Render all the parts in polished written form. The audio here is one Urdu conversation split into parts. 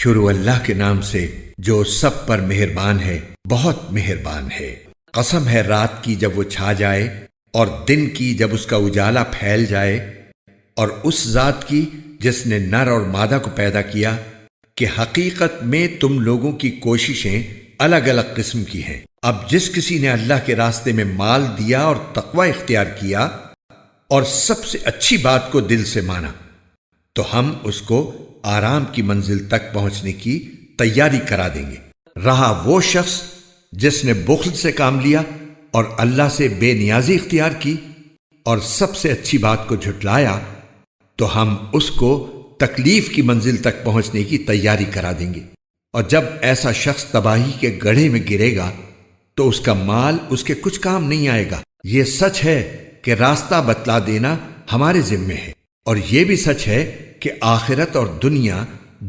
شروع اللہ کے نام سے جو سب پر مہربان ہے، بہت مہربان ہے۔ قسم ہے رات کی جب وہ چھا جائے اور دن کی جب اس کا اجالا پھیل جائے، اور اس ذات کی جس نے نر اور مادہ کو پیدا کیا، کہ حقیقت میں تم لوگوں کی کوششیں الگ الگ قسم کی ہیں۔ اب جس کسی نے اللہ کے راستے میں مال دیا اور تقوی اختیار کیا اور سب سے اچھی بات کو دل سے مانا، تو ہم اس کو آرام کی منزل تک پہنچنے کی تیاری کرا دیں گے۔ رہا وہ شخص جس نے بخل سے کام لیا اور اللہ سے بے نیازی اختیار کی اور سب سے اچھی بات کو جھٹلایا، تو ہم اس کو تکلیف کی منزل تک پہنچنے کی تیاری کرا دیں گے۔ اور جب ایسا شخص تباہی کے گڑھے میں گرے گا تو اس کا مال اس کے کچھ کام نہیں آئے گا۔ یہ سچ ہے کہ راستہ بتلا دینا ہمارے ذمے ہے، اور یہ بھی سچ ہے کہ آخرت اور دنیا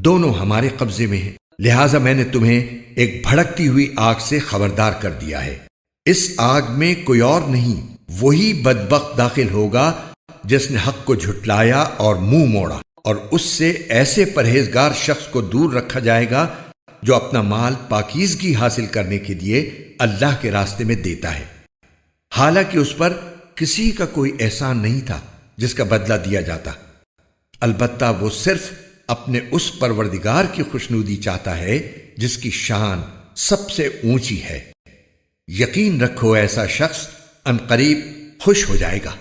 دونوں ہمارے قبضے میں ہیں۔ لہٰذا میں نے تمہیں ایک بھڑکتی ہوئی آگ سے خبردار کر دیا ہے۔ اس آگ میں کوئی اور نہیں، وہی بدبخت داخل ہوگا جس نے حق کو جھٹلایا اور منہ موڑا، اور اس سے ایسے پرہیزگار شخص کو دور رکھا جائے گا جو اپنا مال پاکیزگی حاصل کرنے کے لیے اللہ کے راستے میں دیتا ہے، حالانکہ اس پر کسی کا کوئی احسان نہیں تھا جس کا بدلہ دیا جاتا۔ البتہ وہ صرف اپنے اس پروردگار کی خوشنودی چاہتا ہے جس کی شان سب سے اونچی ہے۔ یقین رکھو ایسا شخص عنقریب خوش ہو جائے گا۔